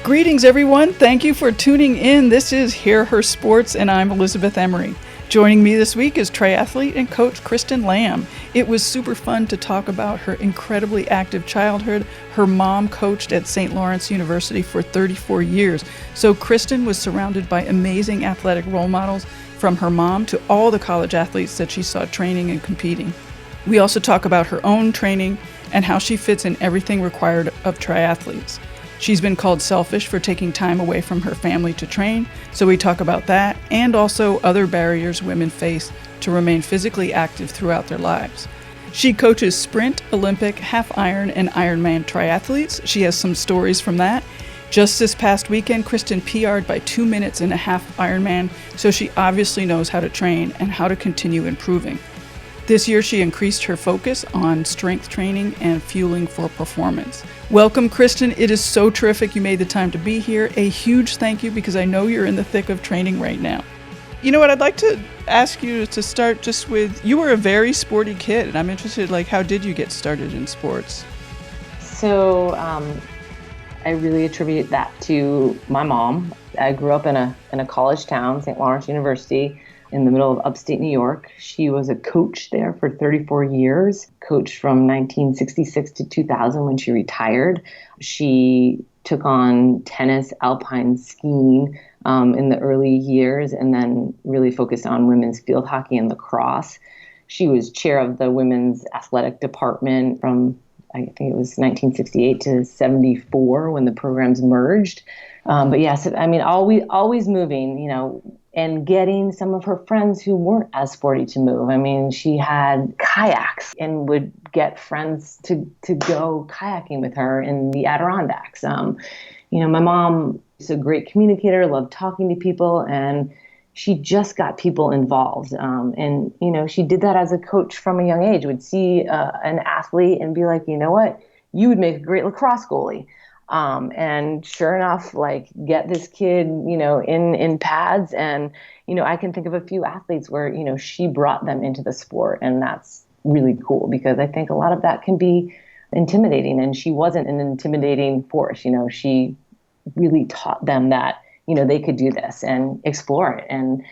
Greetings, everyone. Thank you for tuning in. This is Hear Her Sports, and I'm Elizabeth Emery. Joining me this week is triathlete and coach Kristen Lamb. It was super fun to talk about her incredibly active childhood. Her mom coached at St. Lawrence University for 34 years. So Kristen was surrounded by amazing athletic role models, from her mom to all the college athletes that she saw training and competing. We also talk about her own training and how she fits in everything required of triathletes. She's been called selfish for taking time away from her family to train, so we talk about that and also other barriers women face to remain physically active throughout their lives. She coaches sprint, Olympic, half Iron, and Ironman triathletes. She has some stories from that. Just this past weekend, Kristen PR'd by 2 minutes in a half Ironman, so she obviously knows how to train and how to continue improving. This year, she increased her focus on strength training and fueling for performance. Welcome, Kristen. It is so terrific you made the time to be here. A huge thank you, because I know you're in the thick of training right now. You know what? I'd like to ask you to start just with, you were a very sporty kid, and I'm interested, how did you get started in sports? So I really attribute that to my mom. I grew up in a college town, St. Lawrence University, in the middle of upstate New York. She was a coach there for 34 years, coached from 1966 to 2000 when she retired. She took on tennis, alpine skiing in the early years, and then really focused on women's field hockey and lacrosse. She was chair of the women's athletic department from, I think it was 1968 to 74 when the programs merged. But yes, always moving, and getting some of her friends who weren't as sporty to move. She had kayaks and would get friends to go kayaking with her in the Adirondacks. My mom is a great communicator, loved talking to people, and she just got people involved. She did that as a coach from a young age, would see an athlete and be like, you know what, you would make a great lacrosse goalie. And sure enough, get this kid, in pads. And, I can think of a few athletes where, she brought them into the sport. And that's really cool, because I think a lot of that can be intimidating. And she wasn't an intimidating force. She really taught them that, they could do this and explore it. And,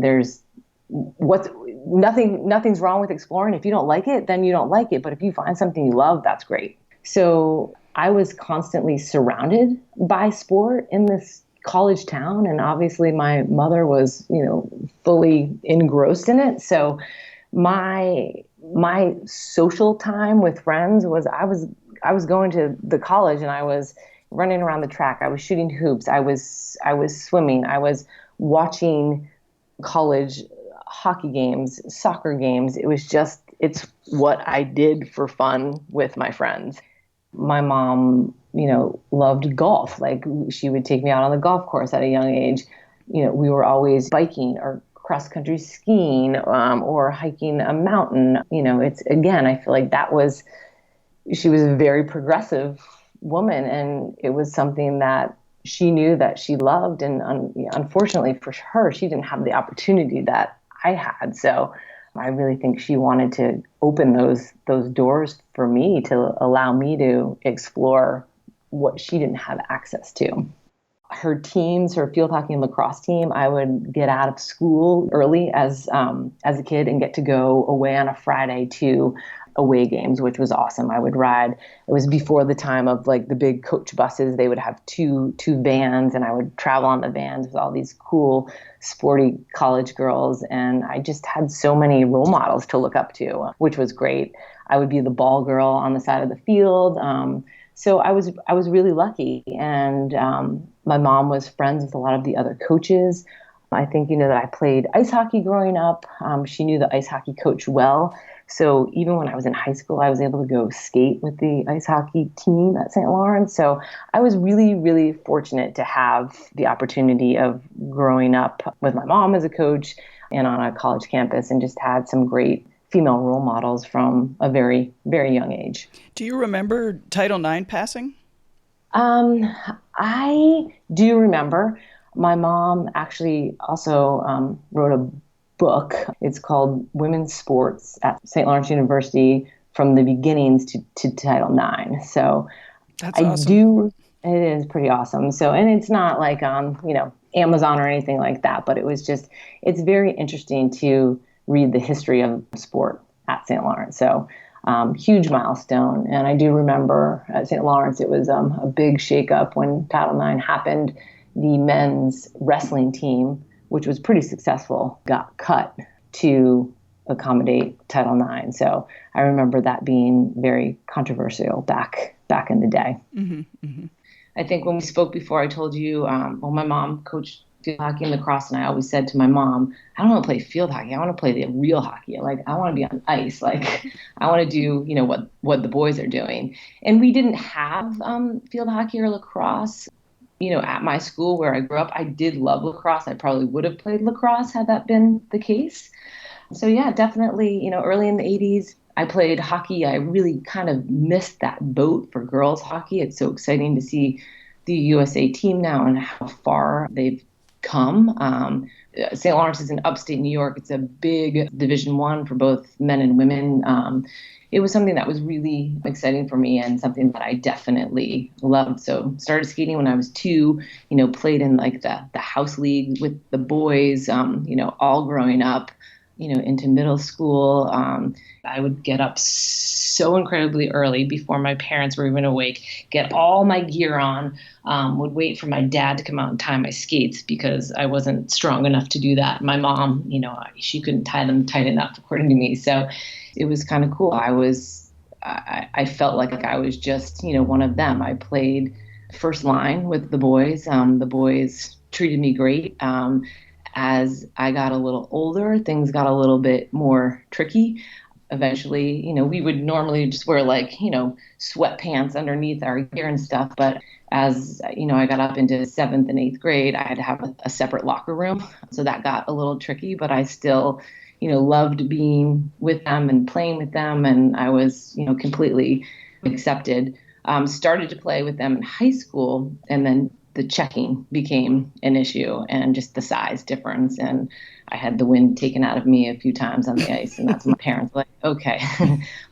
there's nothing's wrong with exploring. If you don't like it, then you don't like it. But if you find something you love, that's great. So I was constantly surrounded by sport in this college town. And obviously my mother was, fully engrossed in it. So my social time with friends was, I was going to the college and I was running around the track. I was shooting hoops. I was swimming. I was watching college hockey games, soccer games. It's what I did for fun with my friends. My mom, loved golf. She would take me out on the golf course at a young age. We were always biking or cross-country skiing or hiking a mountain. I feel like she was a very progressive woman, and it was something that she knew that she loved. And unfortunately for her, she didn't have the opportunity that I had. So I really think she wanted to open those doors for me to allow me to explore what she didn't have access to. Her teams, her field hockey and lacrosse team, I would get out of school early as a kid and get to go away on a Friday to away games, which was awesome. I would ride. It was before the time of the big coach buses. They would have two vans, and I would travel on the vans with all these cool, sporty college girls. And I just had so many role models to look up to, which was great. I would be the ball girl on the side of the field. So I was really lucky. And my mom was friends with a lot of the other coaches. I think, that I played ice hockey growing up. She knew the ice hockey coach well. So even when I was in high school, I was able to go skate with the ice hockey team at St. Lawrence. So I was really, really fortunate to have the opportunity of growing up with my mom as a coach and on a college campus, and just had some great female role models from a very, very young age. Do you remember Title IX passing? I do remember. My mom actually also wrote a book. It's called Women's Sports at St. Lawrence University, from the beginnings to Title IX. So that's awesome. It is pretty awesome. So, and it's not like on, Amazon or anything like that, but it's very interesting to read the history of sport at St. Lawrence. So, huge milestone. And I do remember at St. Lawrence, it was a big shakeup when Title IX happened. The men's wrestling team, which was pretty successful, got cut to accommodate Title IX. So I remember that being very controversial back in the day. Mm-hmm, mm-hmm. I think when we spoke before, I told you, my mom coached field hockey and lacrosse, and I always said to my mom, I don't want to play field hockey. I want to play the real hockey. Like, I want to be on ice. Like, I want to do, what the boys are doing. And we didn't have field hockey or lacrosse. At my school where I grew up, I did love lacrosse. I probably would have played lacrosse had that been the case. So yeah, definitely, early in the 80s, I played hockey. I really kind of missed that boat for girls hockey. It's so exciting to see the USA team now and how far they've come. St. Lawrence is in upstate New York. It's a big Division I for both men and women. It was something that was really exciting for me and something that I definitely loved. So started skating when I was 2, played in like the house league with the boys, all growing up, into middle school. I would get up so incredibly early before my parents were even awake, get all my gear on, would wait for my dad to come out and tie my skates because I wasn't strong enough to do that. My mom, she couldn't tie them tight enough, according to me. So it was kind of cool. I felt like I was just, one of them. I played first line with the boys. The boys treated me great. As I got a little older, things got a little bit more tricky. Eventually, we would normally just wear sweatpants underneath our gear and stuff. But as, I got up into 7th and 8th grade, I had to have a separate locker room. So that got a little tricky, but I still, loved being with them and playing with them. And I was, completely accepted. Started to play with them in high school, and then the checking became an issue and just the size difference. And I had the wind taken out of me a few times on the ice. And that's when my parents were like, okay,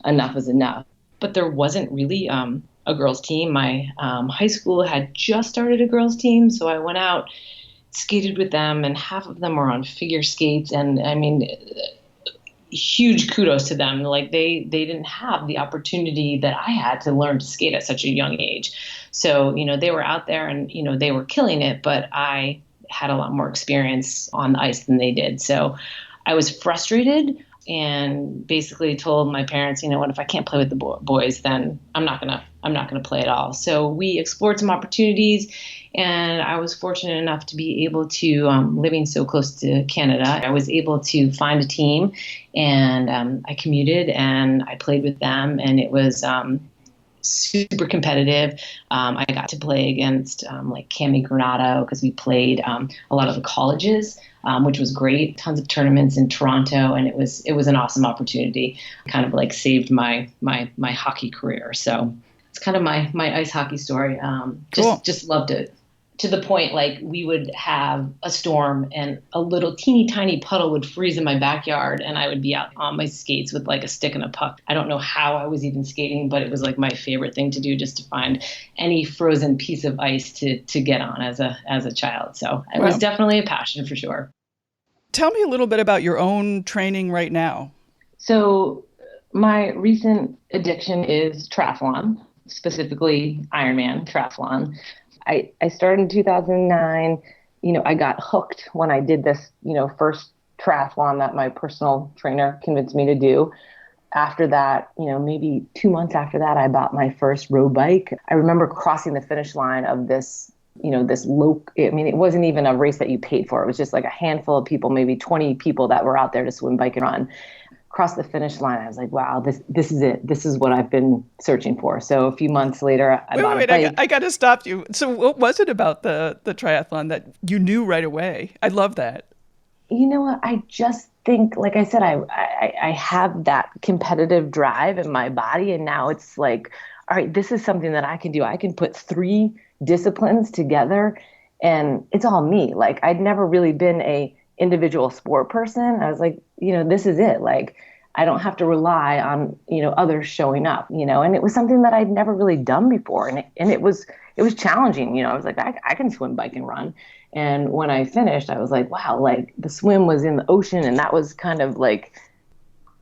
enough is enough. But there wasn't really a girls team. My high school had just started a girls team. So I went out, skated with them, and half of them were on figure skates. And I mean, huge kudos to them. Like they didn't have the opportunity that I had to learn to skate at such a young age. So, they were out there and, they were killing it, but I had a lot more experience on the ice than they did. So I was frustrated and basically told my parents, what, if I can't play with the boys, then I'm not gonna play at all. So we explored some opportunities, and I was fortunate enough to be able to, living so close to Canada, I was able to find a team, and I commuted and I played with them, and it was super competitive. I got to play against like Cami Granado because we played a lot of the colleges, which was great. Tons of tournaments in Toronto, and it was an awesome opportunity. Kind of like saved my hockey career. So it's kind of my ice hockey story. Cool. Just loved it. To the point, like, we would have a storm and a little teeny tiny puddle would freeze in my backyard, and I would be out on my skates with like a stick and a puck. I don't know how I was even skating, but it was like my favorite thing to do, just to find any frozen piece of ice to get on as a child. So it was definitely a passion for sure. Tell me a little bit about your own training right now. So my recent addiction is triathlon, specifically Ironman triathlon. I started in 2009. I got hooked when I did this, first triathlon that my personal trainer convinced me to do. After that, maybe 2 months after that, I bought my first road bike. I remember crossing the finish line of this, it wasn't even a race that you paid for. It was just like a handful of people, maybe 20 people that were out there to swim, bike, and run. Across the finish line, I was like, wow, this is it. This is what I've been searching for. So a few months later, I bought a bike. I got to stop you. So what was it about the triathlon that you knew right away? I love that. You know what? I just think, like I said, I have that competitive drive in my body. And now it's like, all right, this is something that I can do. I can put 3 disciplines together and it's all me. Like, I'd never really been a individual sport person. I was like, this is it. Like, I don't have to rely on, others showing up, and it was something that I'd never really done before. And it was challenging. I was like, I can swim, bike, and run. And when I finished, I was like, wow, like the swim was in the ocean, and that was kind of like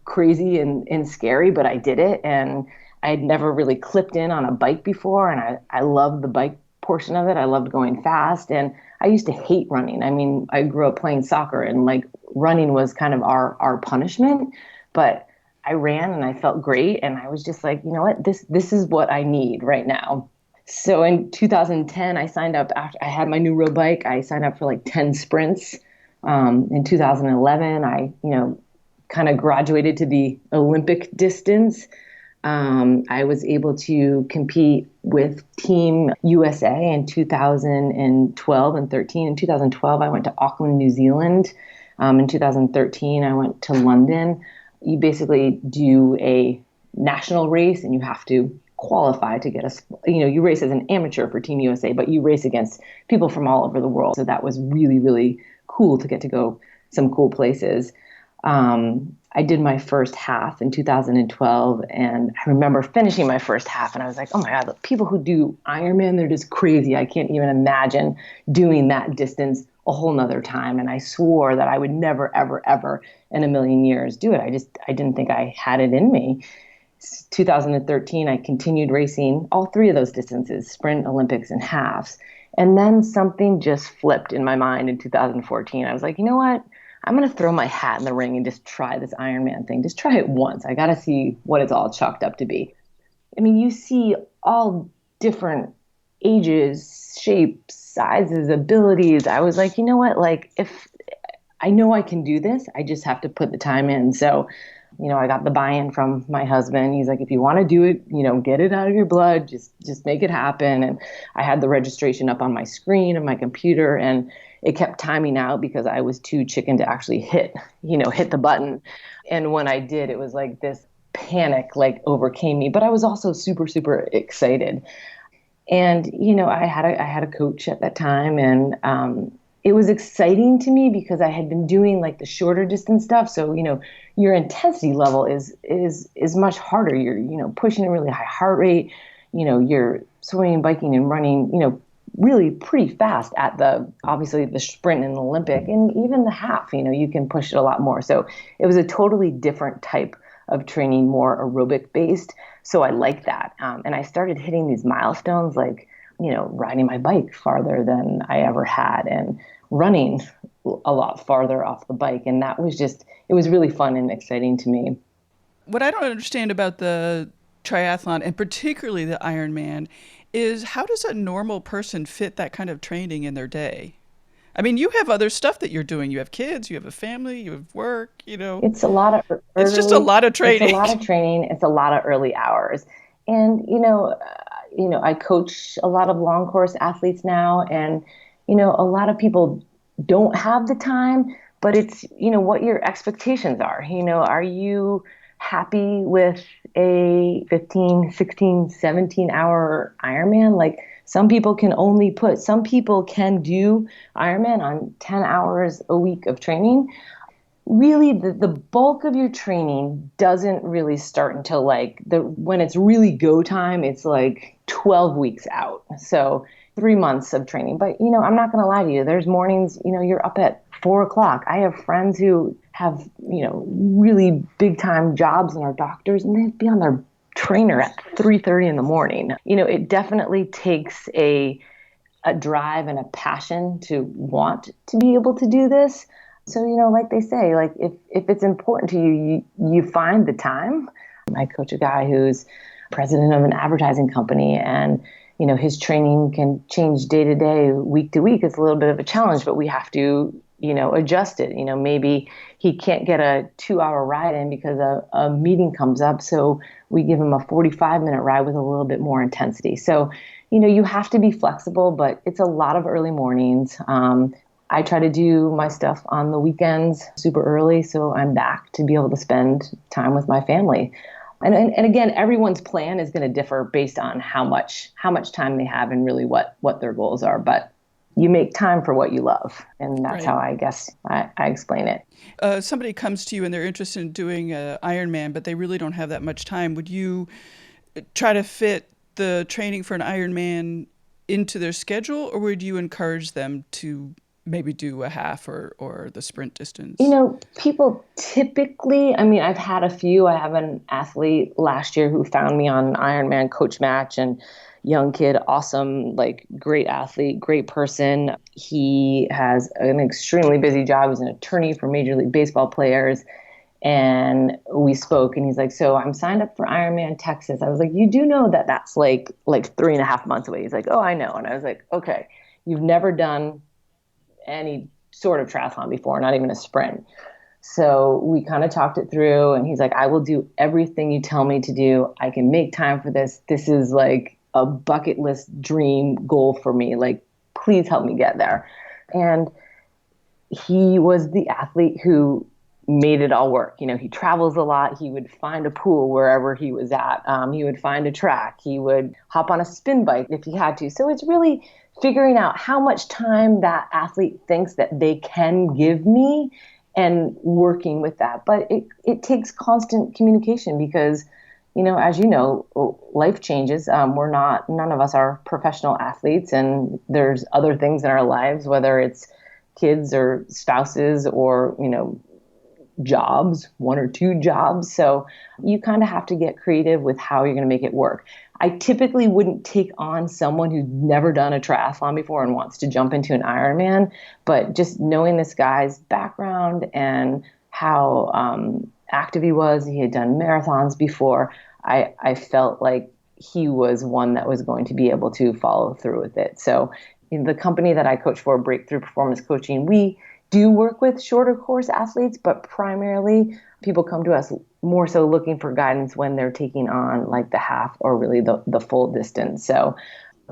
crazy and scary, but I did it. And I'd never really clipped in on a bike before. And I loved the bike portion of it. I loved going fast. And I used to hate running. I mean, I grew up playing soccer, and like running was kind of our punishment. But I ran and I felt great. And I was just like, you know what, this is what I need right now. So in 2010, I signed up after I had my new road bike. I signed up for like 10 sprints. In 2011, I, kind of graduated to the Olympic distance. I was able to compete with Team USA in 2012 and 13. In 2012, I went to Auckland, New Zealand. In 2013, I went to London. You basically do a national race, and you have to qualify to get you race as an amateur for Team USA, but you race against people from all over the world. So that was really, really cool to get to go some cool places. I did my first half in 2012, and I remember finishing my first half, and I was like, oh my God, the people who do Ironman, they're just crazy. I can't even imagine doing that distance a whole nother time. And I swore that I would never, ever, ever in a million years do it. I didn't think I had it in me. 2013, I continued racing all three of those distances, sprint, Olympics, and halves. And then something just flipped in my mind in 2014. I was like, you know what? I'm going to throw my hat in the ring and just try this Ironman thing. Just try it once. I got to see what it's all chalked up to be. I mean, you see all different ages, shapes, sizes, abilities. I was like, you know what? Like, if I know I can do this, I just have to put the time in. So, I got the buy-in from my husband. He's like, if you want to do it, get it out of your blood, just make it happen. And I had the registration up on my screen of my computer, and it kept timing out because I was too chicken to actually hit the button. And when I did, it was like this panic like overcame me, but I was also super, super excited. And, I had a coach at that time, and, it was exciting to me because I had been doing like the shorter distance stuff. So, your intensity level is much harder. You're, pushing a really high heart rate, you're swimming, biking, and running, really pretty fast at obviously the sprint and the Olympic, and even the half, you can push it a lot more. So it was a totally different type of training, more aerobic based. So I like that. And I started hitting these milestones, like, riding my bike farther than I ever had, and running a lot farther off the bike. And that was it was really fun and exciting to me. What I don't understand about the triathlon, and particularly the Ironman, is how does a normal person fit that kind of training in their day? I mean, you have other stuff that you're doing. You have kids, you have a family, you have work, It's a lot of it's just a lot of training. It's a lot of training. It's a lot of early hours. And, I coach a lot of long course athletes now, and, a lot of people don't have the time, but it's, what your expectations are. Are you happy with a 15, 16, 17-hour Ironman? Like, some people can do Ironman on 10 hours a week of training. Really, the bulk of your training doesn't really start until when it's really go time, it's like 12 weeks out. So 3 months of training. But, I'm not going to lie to you. There's mornings, you're up at 4:00. I have friends who have, really big time jobs and are doctors, and they'd be on their trainer at 3:30 in the morning. It definitely takes a drive and a passion to want to be able to do this. So, like they say, like if it's important to you, you find the time. I coach a guy who's president of an advertising company, and, his training can change day to day, week to week. It's a little bit of a challenge, but we have to, adjust it. Maybe he can't get a 2-hour ride in because a meeting comes up. So we give him a 45-minute ride with a little bit more intensity. So, you have to be flexible, but it's a lot of early mornings. I try to do my stuff on the weekends super early, so I'm back to be able to spend time with my family. And again, everyone's plan is going to differ based on how much time they have and really what their goals are. But you make time for what you love. And that's Right. how I guess I explain it. Somebody comes to you and they're interested in doing Ironman, but they really don't have that much time. Would you try to fit the training for an Ironman into their schedule, or would you encourage them to maybe do a half or the sprint distance? People typically, I mean, I've had a few. I have an athlete last year who found me on Ironman Coach Match, and young kid, awesome, like great athlete, great person. He has an extremely busy job. He's an attorney for Major League Baseball players. And we spoke, and he's like, "So I'm signed up for Ironman Texas." I was like, "You do know that that's like 3.5 months away?" He's like, "Oh, I know." And I was like, "Okay, you've never done any sort of triathlon before, not even a sprint." So we kind of talked it through, and he's like, "I will do everything you tell me to do. I can make time for this. This is like a bucket list dream goal for me. Like, please help me get there." And he was the athlete who made it all work. He travels a lot. He would find a pool wherever he was at. He would find a track. He would hop on a spin bike if he had to. So it's really figuring out how much time that athlete thinks that they can give me and working with that. But it takes constant communication because, as you know, life changes. None of us are professional athletes, and there's other things in our lives, whether it's kids or spouses or, jobs, one or two jobs. So you kind of have to get creative with how you're going to make it work. I typically wouldn't take on someone who's never done a triathlon before and wants to jump into an Ironman, but just knowing this guy's background and how active he was, he had done marathons before, I felt like he was one that was going to be able to follow through with it. So in the company that I coach for, Breakthrough Performance Coaching, we do work with shorter course athletes, but primarily people come to us more so looking for guidance when they're taking on like the half or really the full distance. So,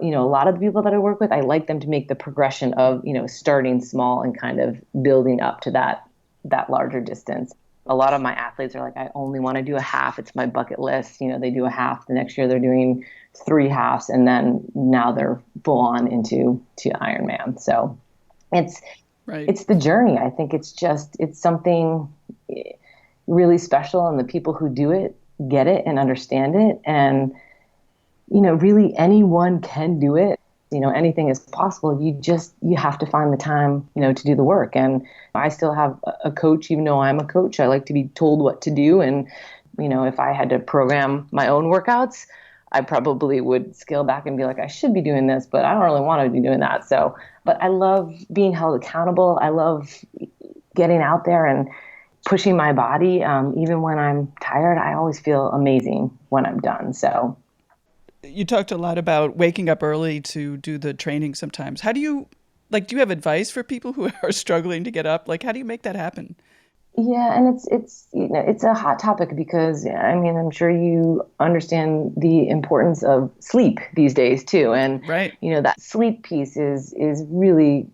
a lot of the people that I work with, I like them to make the progression of, starting small and kind of building up to that larger distance. A lot of my athletes are like, "I only want to do a half. It's my bucket list." They do a half. The next year they're doing 3 halves, and then now they're full on into Ironman. So it's Right. it's the journey. I think it's something really special, and the people who do it get it and understand it. And, really anyone can do it. Anything is possible. You have to find the time, to do the work. And I still have a coach, even though I'm a coach. I like to be told what to do. And, if I had to program my own workouts, I probably would scale back and be like, I should be doing this, but I don't really want to be doing that. So, but I love being held accountable. I love getting out there and pushing my body. Even when I'm tired, I always feel amazing when I'm done. So You talked a lot about waking up early to do the training sometimes. How do you, do you have advice for people who are struggling to get up? How do you make that happen? yeah, and it's a hot topic because I mean I'm sure you understand the importance of sleep these days too, and Right. that sleep piece is really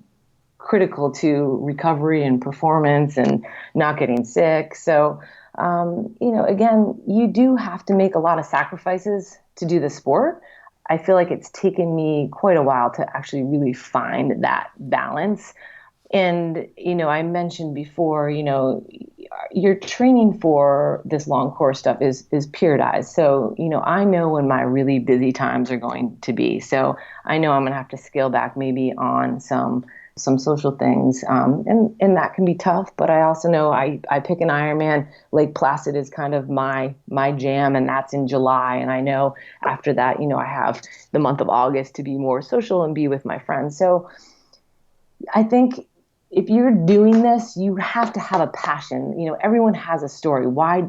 critical to recovery and performance and not getting sick. So again, you do have to make a lot of sacrifices to do the sport. I feel like it's taken me quite a while to actually really find that balance. And, I mentioned before, your training for this long course stuff is periodized. So, I know when my really busy times are going to be. So I know I'm going to have to scale back maybe on some social things. And that can be tough, but I also know I pick an Ironman. Lake Placid is kind of my jam, and that's in July. And I know after that, I have the month of August to be more social and be with my friends. So I think if you're doing this, you have to have a passion. Everyone has a story. Why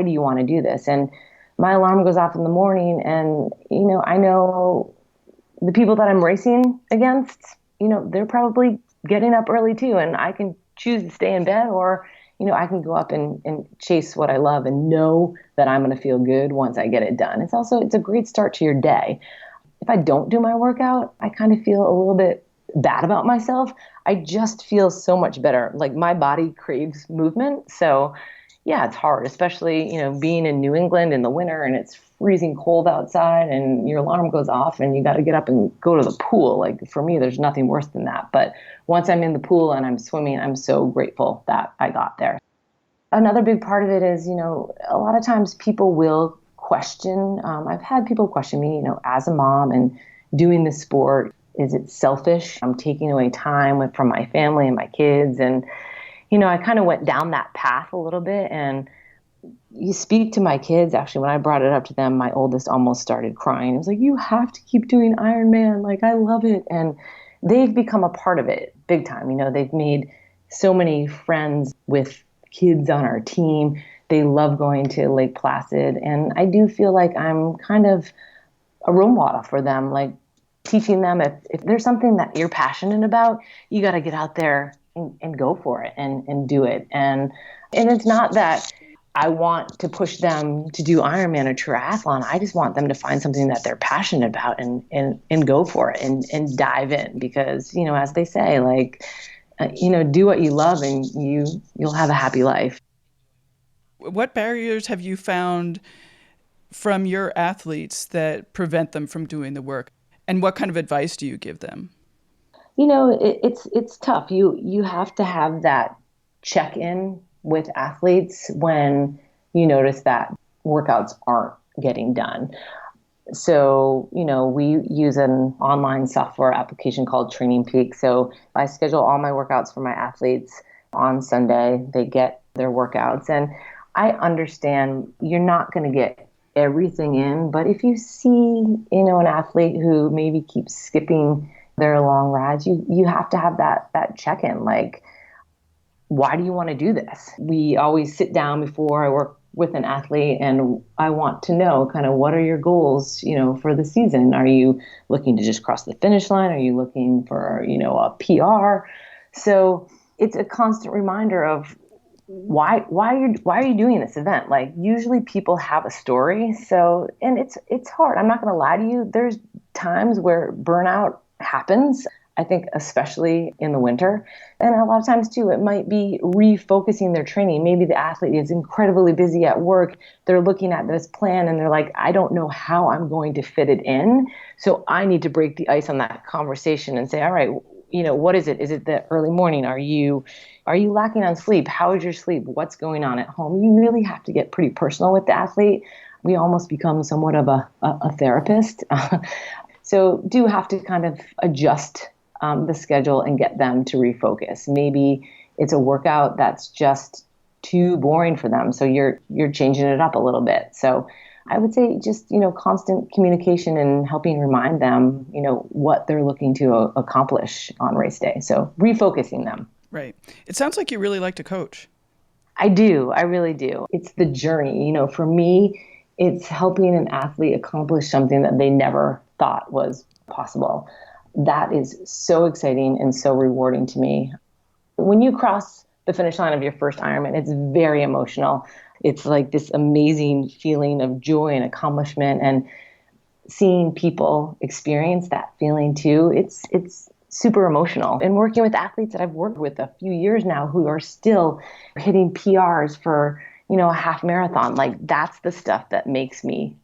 do you want to do this? And my alarm goes off in the morning, and I know the people that I'm racing against, they're probably getting up early too, and I can choose to stay in bed, or I can go up and chase what I love and know that I'm going to feel good once I get it done. It's a great start to your day. If I don't do my workout, I kind of feel a little bit bad about myself. I just feel so much better. Like my body craves movement. So yeah, it's hard, especially, being in New England in the winter and it's freezing cold outside and your alarm goes off and you got to get up and go to the pool. Like for me, there's nothing worse than that. But once I'm in the pool and I'm swimming, I'm so grateful that I got there. Another big part of it is, a lot of times people will question. I've had people question me, as a mom and doing this sport, is it selfish? I'm taking away time from my family and my kids. And, I kind of went down that path a little bit. And you speak to my kids, actually, when I brought it up to them, my oldest almost started crying. It was like, you have to keep doing Ironman. Like, I love it. And they've become a part of it big time. They've made so many friends with kids on our team. They love going to Lake Placid. And I do feel like I'm kind of a role model for them, like teaching them if there's something that you're passionate about, you got to get out there and go for it and do it. And it's not that I want to push them to do Ironman or triathlon. I just want them to find something that they're passionate about and go for it and dive in because, as they say, like, do what you love and you'll have a happy life. What barriers have you found from your athletes that prevent them from doing the work? And what kind of advice do you give them? It's tough. You have to have that check-in with athletes when you notice that workouts aren't getting done. So, we use an online software application called Training Peak. So I schedule all my workouts for my athletes on Sunday. They get their workouts. And I understand you're not going to get everything in, but if you see, an athlete who maybe keeps skipping their long rides, you have to have that check-in. Like, why do you want to do this? We always sit down before I work with an athlete and I want to know kind of what are your goals, for the season? Are you looking to just cross the finish line? Are you looking for, a PR? So it's a constant reminder of why are you doing this event? Like, usually people have a story. So, and it's hard. I'm not going to lie to you. There's times where burnout happens. I think especially in the winter. And a lot of times too, it might be refocusing their training. Maybe the athlete is incredibly busy at work. They're looking at this plan and they're like, I don't know how I'm going to fit it in. So I need to break the ice on that conversation and say, all right, what is it? Is it the early morning? Are you lacking on sleep? How is your sleep? What's going on at home? You really have to get pretty personal with the athlete. We almost become somewhat of a therapist. So do have to kind of adjust the schedule and get them to refocus. Maybe it's a workout that's just too boring for them. So you're changing it up a little bit. So I would say just, constant communication and helping remind them, what they're looking to accomplish on race day. So refocusing them. Right. It sounds like you really like to coach. I do. I really do. It's the journey. For me, it's helping an athlete accomplish something that they never thought was possible. That is so exciting and so rewarding to me. When you cross the finish line of your first Ironman, it's very emotional. It's like this amazing feeling of joy and accomplishment, and seeing people experience that feeling too. It's super emotional. And working with athletes that I've worked with a few years now who are still hitting PRs for, a half marathon, like that's the stuff that makes me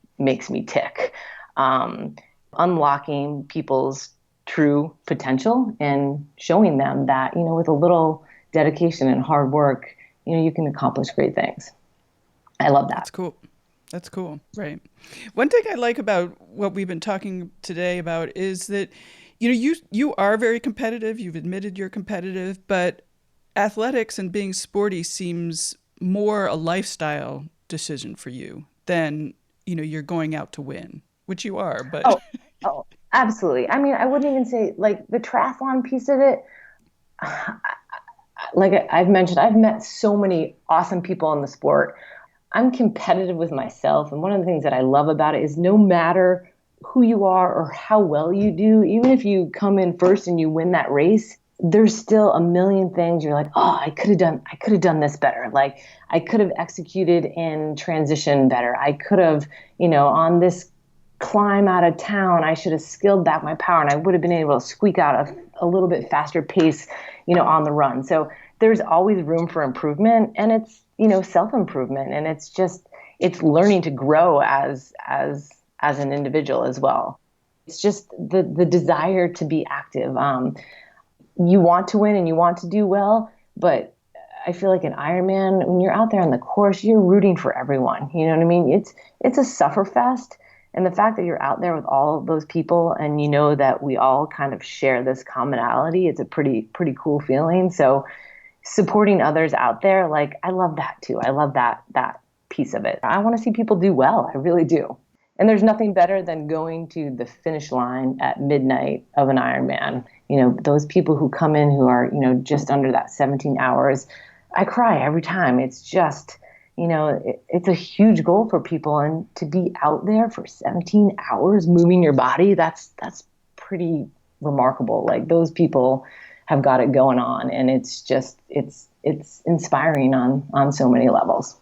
tick. Unlocking people's true potential and showing them that, with a little dedication and hard work, you can accomplish great things. I love that. That's cool. Right. One thing I like about what we've been talking today about is that, you are very competitive. You've admitted you're competitive, but athletics and being sporty seems more a lifestyle decision for you than, you're going out to win, which you are, but. Oh, absolutely. I mean, I wouldn't even say like the triathlon piece of it. Like I've mentioned, I've met so many awesome people in the sport. I'm competitive with myself. And one of the things that I love about it is no matter who you are or how well you do, even if you come in first and you win that race, there's still a million things you're like, oh, I could have done this better. Like I could have executed in transition better. I could have, on this climb out of town, I should have scaled back my power and I would have been able to squeak out a little bit faster pace, on the run. So there's always room for improvement, and it's, self-improvement, and it's just, it's learning to grow as an individual as well. It's just the desire to be active. You want to win and you want to do well, but I feel like an Ironman, when you're out there on the course, you're rooting for everyone. You know what I mean? It's a sufferfest. And the fact that you're out there with all of those people and you know that we all kind of share this commonality, it's a pretty cool feeling. So supporting others out there, like, I love that too. I love that piece of it. I want to see people do well. I really do. And there's nothing better than going to the finish line at midnight of an Ironman. You know, those people who come in who are, just under that 17 hours, I cry every time. It's just, it's a huge goal for people. And to be out there for 17 hours moving your body, that's pretty remarkable. Like, those people have got it going on. And it's just, it's inspiring on so many levels.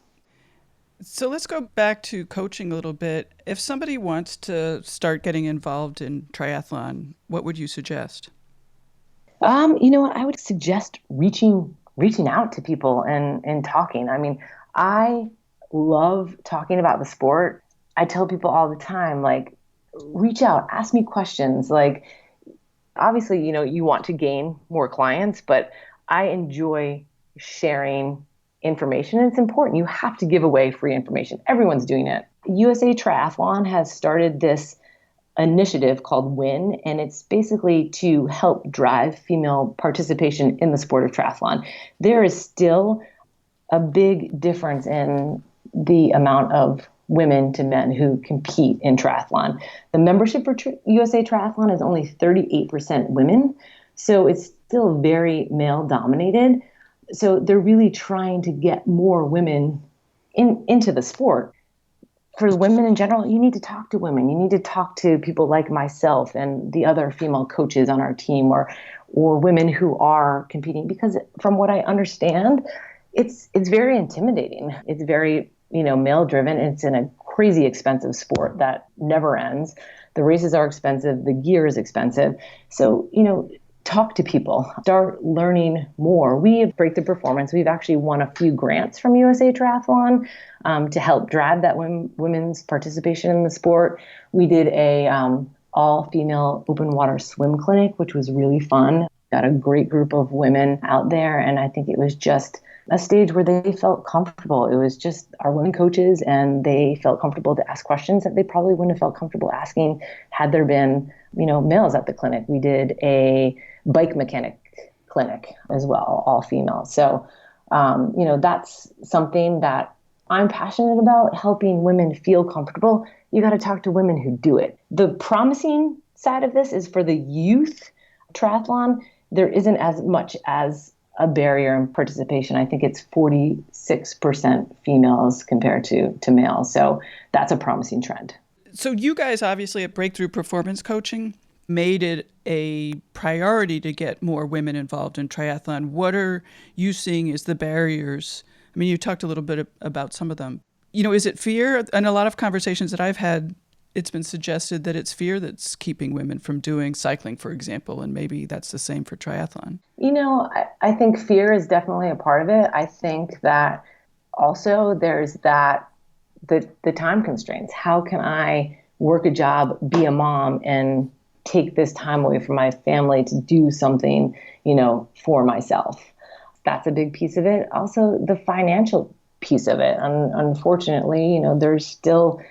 So let's go back to coaching a little bit. If somebody wants to start getting involved in triathlon, what would you suggest? You know what? I would suggest reaching out to people and talking. I mean, I love talking about the sport. I tell people all the time, like, reach out, ask me questions. Like, obviously, you want to gain more clients, but I enjoy sharing information. And it's important. You have to give away free information. Everyone's doing it. USA Triathlon has started this initiative called WIN, and it's basically to help drive female participation in the sport of triathlon. There is still a big difference in the amount of women to men who compete in triathlon. The membership for USA Triathlon is only 38% women, so it's still very male dominated. So they're really trying to get more women into the sport. For women in general, you need to talk to women. You need to talk to people like myself and the other female coaches on our team, or women who are competing, because from what I understand, it's very intimidating. It's very, male driven. It's in a crazy expensive sport that never ends. The races are expensive. The gear is expensive. So, talk to people, start learning more. We have Breakthrough Performance. We've actually won a few grants from USA Triathlon to help drive that women's participation in the sport. We did a all-female open water swim clinic, which was really fun. Got a great group of women out there, and I think it was just a stage where they felt comfortable. It was just our women coaches, and they felt comfortable to ask questions that they probably wouldn't have felt comfortable asking had there been, males at the clinic. We did a bike mechanic clinic as well, all female. So, that's something that I'm passionate about, helping women feel comfortable. You got to talk to women who do it. The promising side of this is for the youth triathlon, there isn't as much as a barrier in participation. I think it's 46% females compared to males. So that's a promising trend. So you guys obviously at Breakthrough Performance Coaching made it a priority to get more women involved in triathlon. What are you seeing as the barriers? I mean, you talked a little bit about some of them. Is it fear? In a lot of conversations that I've had, it's been suggested that it's fear that's keeping women from doing cycling, for example, and maybe that's the same for triathlon. I think fear is definitely a part of it. I think that also there's the time constraints. How can I work a job, be a mom, and take this time away from my family to do something, for myself? That's a big piece of it. Also, the financial piece of it. Unfortunately, there's still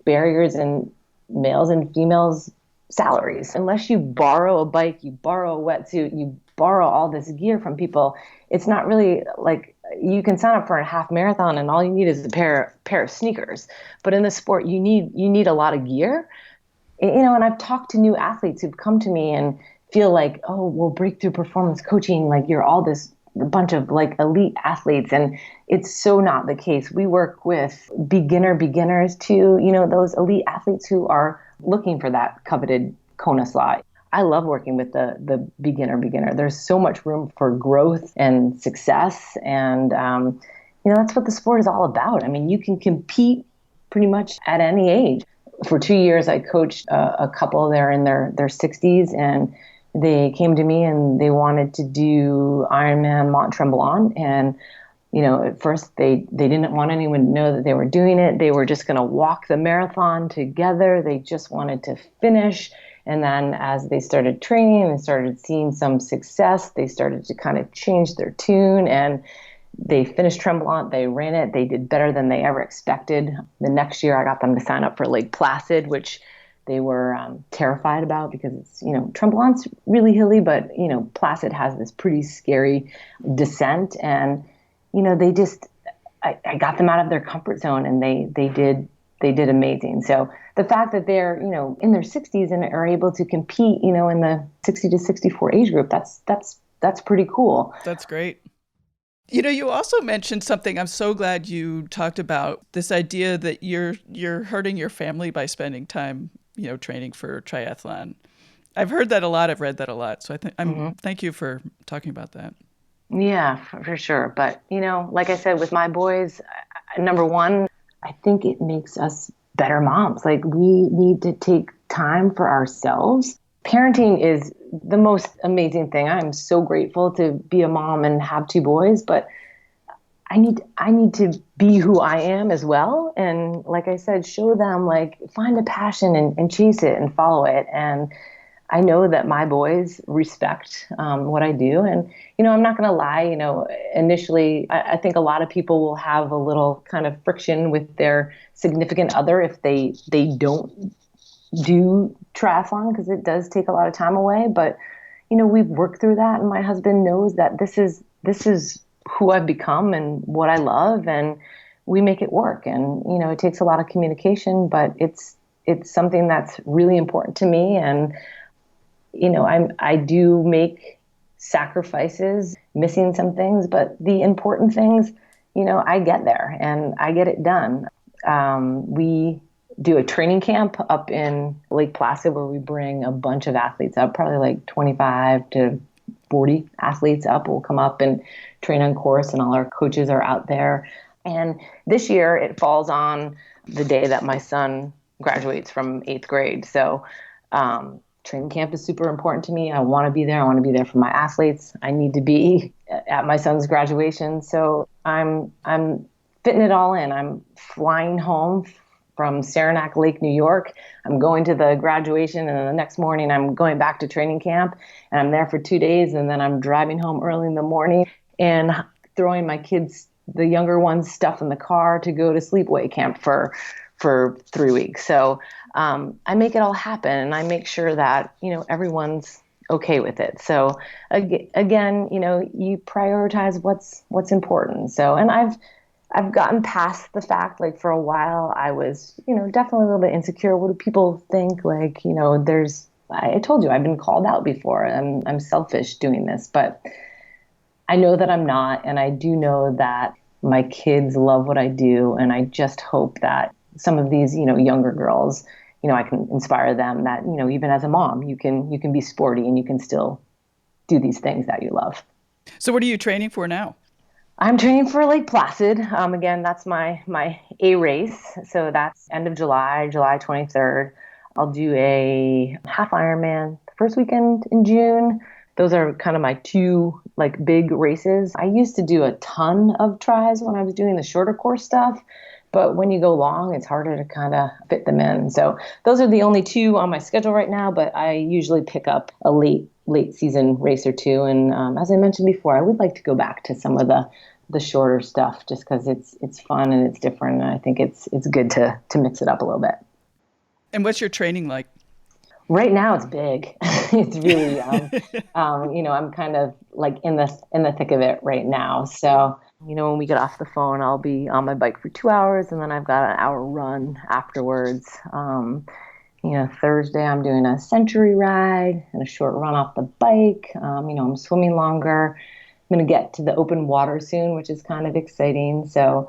barriers in males and females' salaries. Unless you borrow a bike, you borrow a wetsuit, you borrow all this gear from people, it's not really like you can sign up for a half marathon and all you need is a pair of sneakers. But in the sport, you need a lot of gear. And I've talked to new athletes who've come to me and feel like, oh, well, Breakthrough Performance Coaching, like you're all this bunch of like elite athletes, and it's so not the case. We work with beginners to, those elite athletes who are looking for that coveted Kona slot. I love working with the beginner. There's so much room for growth and success, and that's what the sport is all about. I mean, you can compete pretty much at any age. For 2 years, I coached a couple there in their 60s, and they came to me and they wanted to do Ironman Mont Tremblant. And, At first they didn't want anyone to know that they were doing it. They were just going to walk the marathon together. They just wanted to finish. And then as they started training and started seeing some success, they started to kind of change their tune, and they finished Tremblant. They ran it. They did better than they ever expected. The next year I got them to sign up for Lake Placid, which they were terrified about because it's, Tremblant's really hilly, but, Placid has this pretty scary descent. And, I got them out of their comfort zone, and they did amazing. So the fact that they're, in their 60s and are able to compete, in the 60 to 64 age group, that's pretty cool. That's great. You also mentioned something. I'm so glad you talked about this idea that you're hurting your family by spending time, training for triathlon. I've heard that a lot. I've read that a lot. So thank you for talking about that. Yeah, for sure. But, like I said, with my boys, number one, I think it makes us better moms. Like, we need to take time for ourselves. Parenting is the most amazing thing. I'm so grateful to be a mom and have two boys, but I need to be who I am as well. And like I said, show them, like, find a passion and chase it and follow it. And I know that my boys respect what I do. And, I'm not going to lie, initially, I think a lot of people will have a little kind of friction with their significant other if they don't do triathlon, because it does take a lot of time away. But, we've worked through that. And my husband knows that this is who I've become and what I love. And we make it work. And, it takes a lot of communication, but it's something that's really important to me. And, I do make sacrifices, missing some things, but the important things, I get there and I get it done. We do a training camp up in Lake Placid where we bring a bunch of athletes up, probably like 25 to 40 athletes up will come up and train on course, and all our coaches are out there. And this year it falls on the day that my son graduates from 8th grade. So, training camp is super important to me. I want to be there. I want to be there for my athletes. I need to be at my son's graduation. So I'm fitting it all in. I'm flying home from Saranac Lake, New York. I'm going to the graduation, and then the next morning I'm going back to training camp, and I'm there for 2 days, and then I'm driving home early in the morning and throwing my kids, the younger ones, stuff in the car to go to sleepaway camp for 3 weeks. So I make it all happen, and I make sure that, everyone's okay with it. So again, you prioritize what's important. So, and I've gotten past the fact, like, for a while I was, definitely a little bit insecure. What do people think? Like, I told you I've been called out before. I'm selfish doing this, but I know that I'm not. And I do know that my kids love what I do. And I just hope that some of these, younger girls, I can inspire them that, even as a mom, you can be sporty and you can still do these things that you love. So what are you training for now? I'm training for Lake Placid. Again, that's my A race. So that's end of July 23rd. I'll do a half Ironman the first weekend in June. Those are kind of my two, like, big races. I used to do a ton of tries when I was doing the shorter course stuff, but when you go long, it's harder to kind of fit them in. So those are the only two on my schedule right now, but I usually pick up a late season race or two. And as I mentioned before, I would like to go back to some of the shorter stuff just because it's fun and it's different. And I think it's good to mix it up a little bit. And what's your training like? Right now it's big. It's really, I'm kind of like in the thick of it right now. So, when we get off the phone, I'll be on my bike for 2 hours, and then I've got an hour run afterwards. Thursday I'm doing a century ride and a short run off the bike. I'm swimming longer. I'm going to get to the open water soon, which is kind of exciting. So,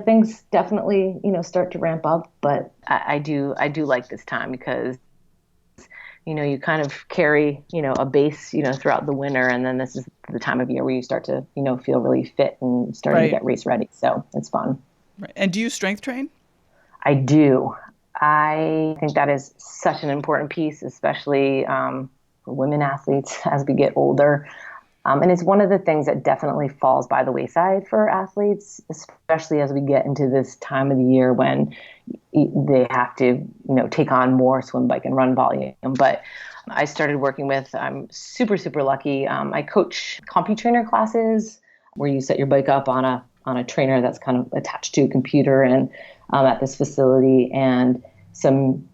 things definitely, start to ramp up, but I do like this time because you kind of carry, a base, throughout the winter. And then this is the time of year where you start to, feel really fit and starting to get race ready. So it's fun. Right. And do you strength train? I do. I think that is such an important piece, especially for women athletes as we get older. And it's one of the things that definitely falls by the wayside for athletes, especially as we get into this time of the year when they have to, take on more swim, bike, and run volume. But I started working with, I'm super, super lucky. I coach CompuTrainer classes where you set your bike up on a trainer that's kind of attached to a computer and at this facility. And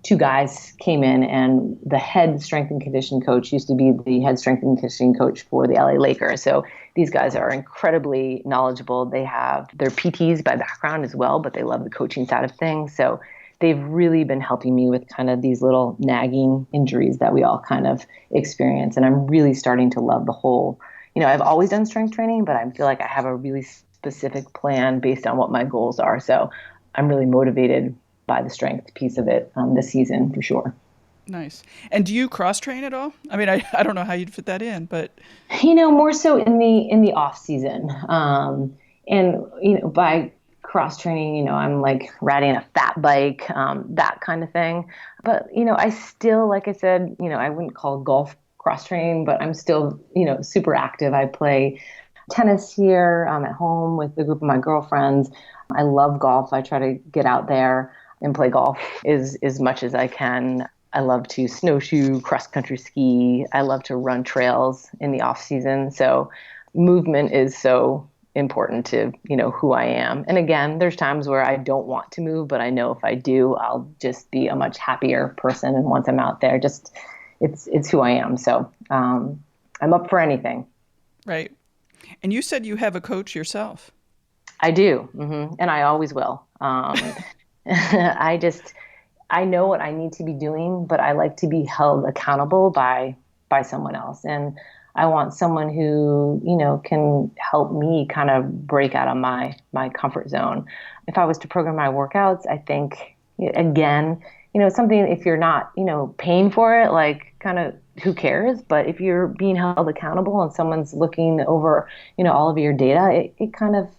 two guys came in, and the head strength and conditioning coach used to be the head strength and conditioning coach for the LA Lakers. So these guys are incredibly knowledgeable. They have their PTs by background as well, but they love the coaching side of things. So they've really been helping me with kind of these little nagging injuries that we all kind of experience. And I'm really starting to love the whole, I've always done strength training, but I feel like I have a really specific plan based on what my goals are. So I'm really motivated by the strength piece of it this season for sure. Nice. And do you cross train at all? I mean, I don't know how you'd fit that in, but more so in the off season. And by cross training, I'm like riding a fat bike, that kind of thing. But I still, like I said, I wouldn't call golf cross training, but I'm still, super active. I play tennis here at home with a group of my girlfriends. I love golf. I try to get out there and play golf as much as I can. I love to snowshoe, cross-country ski. I love to run trails in the off-season. So movement is so important to, who I am. And again, there's times where I don't want to move, but I know if I do, I'll just be a much happier person. And once I'm out there, it's who I am. So I'm up for anything. Right. And you said you have a coach yourself. I do. And I always will. I know what I need to be doing, but I like to be held accountable by someone else. And I want someone who, can help me kind of break out of my comfort zone. If I was to program my workouts, I think, again, something, if you're not, paying for it, like kind of who cares? But if you're being held accountable and someone's looking over, all of your data, it kind of,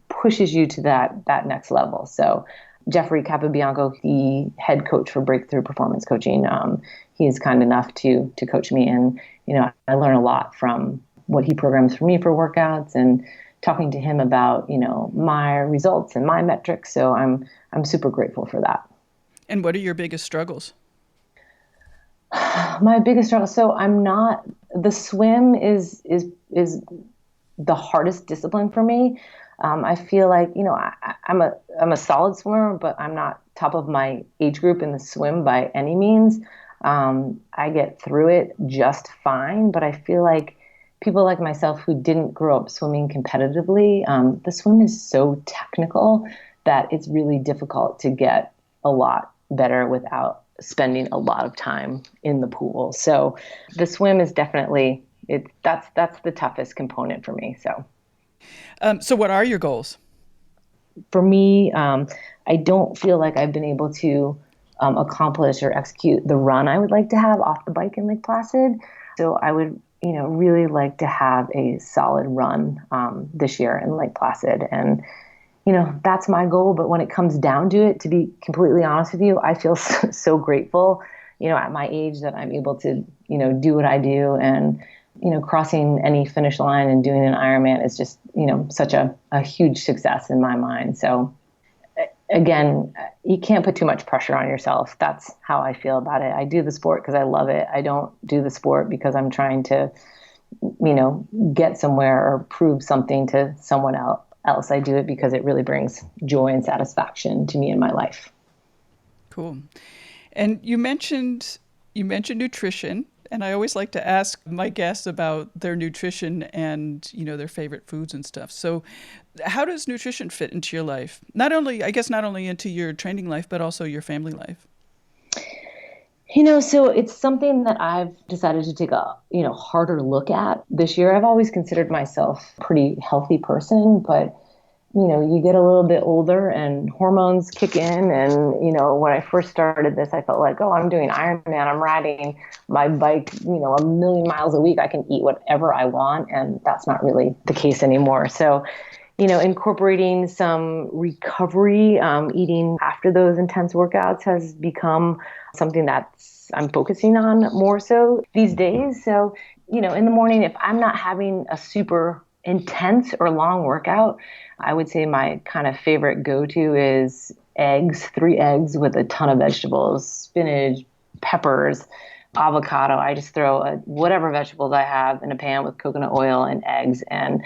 pushes you to that next level. So Jeffrey Capobianco, the head coach for Breakthrough Performance Coaching, he is kind enough to coach me. And, I learn a lot from what he programs for me for workouts and talking to him about, my results and my metrics. So I'm super grateful for that. And what are your biggest struggles? My biggest struggle. So the swim is the hardest discipline for me. I feel like, I'm a solid swimmer, but I'm not top of my age group in the swim by any means. I get through it just fine, but I feel like people like myself who didn't grow up swimming competitively, the swim is so technical that it's really difficult to get a lot better without spending a lot of time in the pool. So the swim is definitely, that's the toughest component for me. So what are your goals? For me, I don't feel like I've been able to accomplish or execute the run I would like to have off the bike in Lake Placid. So I would, really like to have a solid run this year in Lake Placid. And, that's my goal. But when it comes down to it, to be completely honest with you, I feel so grateful, at my age that I'm able to, do what I do. And crossing any finish line and doing an Ironman is just, such a huge success in my mind. So again, you can't put too much pressure on yourself. That's how I feel about it. I do the sport because I love it. I don't do the sport because I'm trying to, get somewhere or prove something to someone else. I do it because it really brings joy and satisfaction to me in my life. Cool. And you mentioned nutrition. And I always like to ask my guests about their nutrition and, their favorite foods and stuff. So how does nutrition fit into your life? Not only into your training life, but also your family life. So it's something that I've decided to take a, harder look at this year. I've always considered myself a pretty healthy person, but you get a little bit older and hormones kick in. And, when I first started this, I felt like, oh, I'm doing Ironman. I'm riding my bike, 1,000,000 miles a week. I can eat whatever I want. And that's not really the case anymore. So, incorporating some recovery, eating after those intense workouts has become something I'm focusing on more so these days. So in the morning, if I'm not having a super intense or long workout, I would say my kind of favorite go-to is eggs, 3 eggs with a ton of vegetables, spinach, peppers, avocado. I just throw whatever vegetables I have in a pan with coconut oil and eggs, and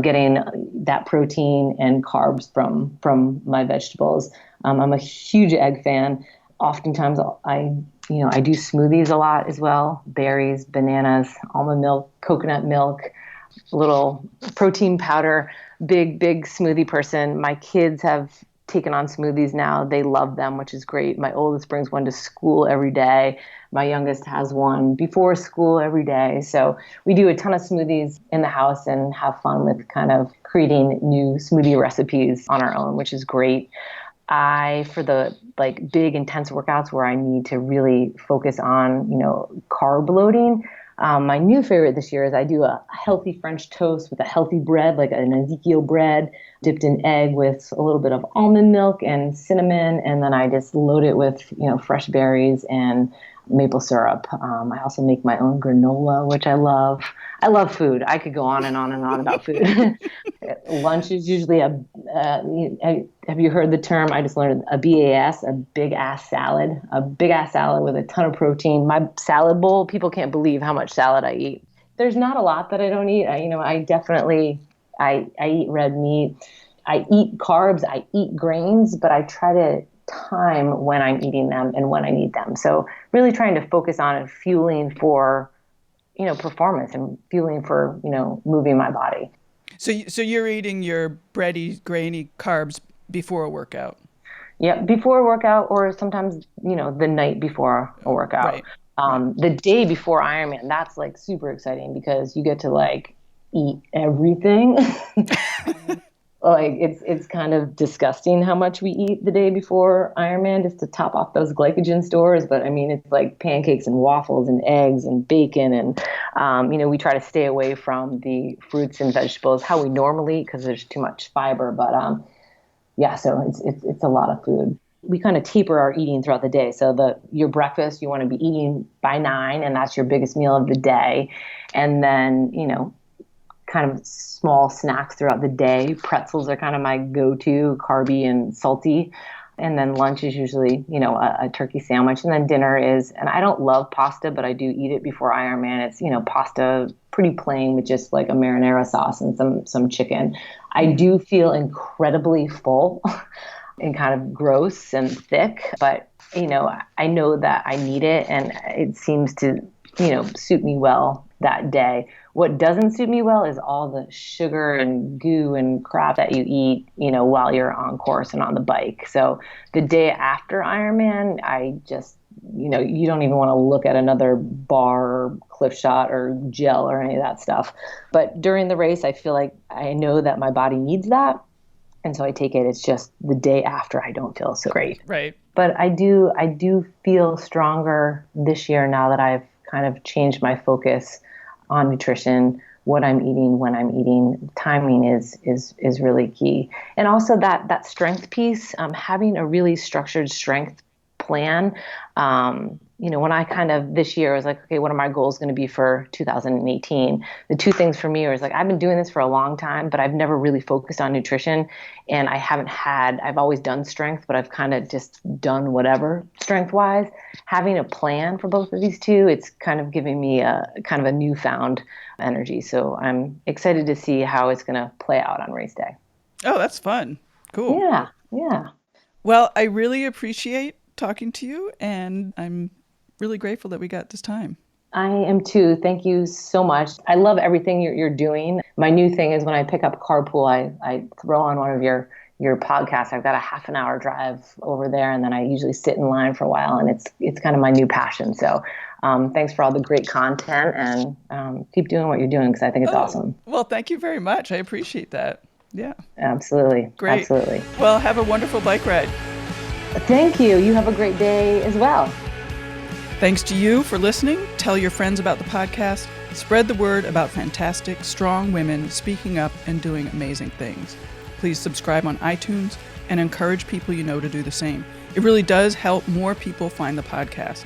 getting that protein and carbs from my vegetables. I'm a huge egg fan. Oftentimes I do smoothies a lot as well: berries, bananas, almond milk, coconut milk, a little protein powder. Big smoothie person. My kids have taken on smoothies now. They love them, which is great. My oldest brings one to school every day. My youngest has one before school every day. So we do a ton of smoothies in the house and have fun with kind of creating new smoothie recipes on our own, which is great. For the big intense workouts where I need to really focus on, carb loading, my new favorite this year is I do a healthy French toast with a healthy bread, like an Ezekiel bread, dipped in egg with a little bit of almond milk and cinnamon. And then I just load it with, fresh berries and maple syrup. I also make my own granola, which I love. I love food. I could go on and on and on about food. Lunch is usually have you heard the term? I just learned a BAS, a big ass salad with a ton of protein. My salad bowl, people can't believe how much salad I eat. There's not a lot that I don't eat. I definitely eat red meat. I eat carbs. I eat grains, but I try to time when I'm eating them and when I need them. So really trying to focus on fueling for, performance and fueling for, moving my body. So you're eating your bready, grainy carbs before a workout? Yeah, before a workout, or sometimes, the night before a workout. Right. The day before Ironman, that's super exciting because you get to eat everything. It's kind of disgusting how much we eat the day before Ironman just to top off those glycogen stores. But I mean, it's like pancakes and waffles and eggs and bacon. And, we try to stay away from the fruits and vegetables, how we normally eat, because there's too much fiber. But so it's a lot of food. We kind of taper our eating throughout the day. So your breakfast, you want to be eating by 9, and that's your biggest meal of the day. And then, kind of small snacks throughout the day. Pretzels are kind of my go-to, carby and salty. And then lunch is usually, a turkey sandwich. And then dinner is, and I don't love pasta, but I do eat it before Ironman. It's, pasta pretty plain with just like a marinara sauce and some chicken. I do feel incredibly full and kind of gross and thick, but, I know that I need it, and it seems to, suit me well that day. What doesn't suit me well is all the sugar and goo and crap that you eat, while you're on course and on the bike. So the day after Ironman, I just, you don't even want to look at another bar or Cliff Shot or gel or any of that stuff. But during the race, I feel like I know that my body needs that. And so I take it. It's just the day after I don't feel so great. Right. But I do feel stronger this year now that I've kind of changed my focus on nutrition, what I'm eating, when I'm eating. Timing is really key. And also that strength piece, having a really structured strength plan. When I kind of this year was like, okay, what are my goals going to be for 2018? The two things for me was I've been doing this for a long time, but I've never really focused on nutrition, and I've always done strength, but I've kind of just done whatever strength wise. Having a plan for both of these two, it's kind of giving me a kind of a newfound energy. So I'm excited to see how it's going to play out on race day. Oh, that's fun. Cool. Yeah. Well, I really appreciate talking to you, and I'm really grateful that we got this time. I am too. Thank you so much. I love everything you're doing. My new thing is when I pick up carpool, I throw on one of your podcasts. I've got a half an hour drive over there, and then I usually sit in line for a while, and it's kind of my new passion. So thanks for all the great content, and keep doing what you're doing, because I think it's awesome. Well, thank you very much. I appreciate that. Yeah. Absolutely. Great. Absolutely. Well, have a wonderful bike ride. Thank you. You have a great day as well. Thanks to you for listening. Tell your friends about the podcast. Spread the word about fantastic, strong women speaking up and doing amazing things. Please subscribe on iTunes and encourage people you know to do the same. It really does help more people find the podcast.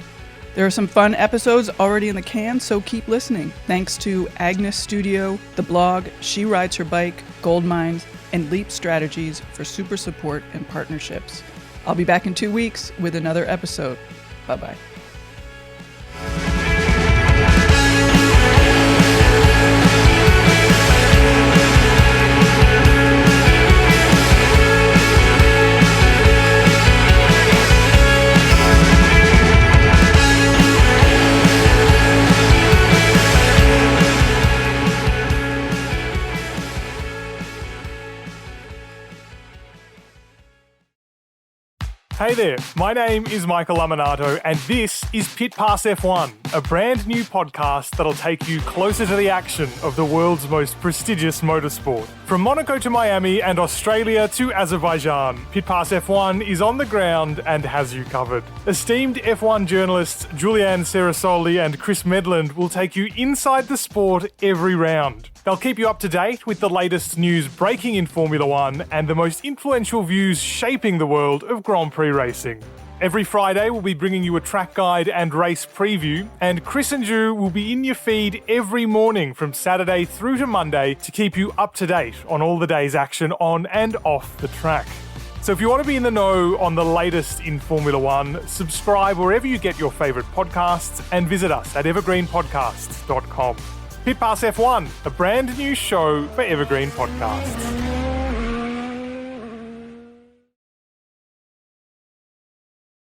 There are some fun episodes already in the can, so keep listening. Thanks to Agnes Studio, the blog She Rides Her Bike, Gold Mines, and Leap Strategies for super support and partnerships. I'll be back in 2 weeks with another episode. Bye-bye. Hey there, my name is Michael Laminato and this is Pit Pass F1, a brand new podcast that'll take you closer to the action of the world's most prestigious motorsport. From Monaco to Miami and Australia to Azerbaijan, Pit Pass F1 is on the ground and has you covered. Esteemed F1 journalists Julianne Cerasoli and Chris Medland will take you inside the sport every round. They'll keep you up to date with the latest news breaking in Formula One and the most influential views shaping the world of Grand Prix racing. Every Friday, we'll be bringing you a track guide and race preview, and Chris and Ju will be in your feed every morning from Saturday through to Monday to keep you up to date on all the day's action on and off the track. So if you want to be in the know on the latest in Formula One, subscribe wherever you get your favourite podcasts and visit us at evergreenpodcasts.com. Pit Pass F1, a brand new show for Evergreen Podcasts.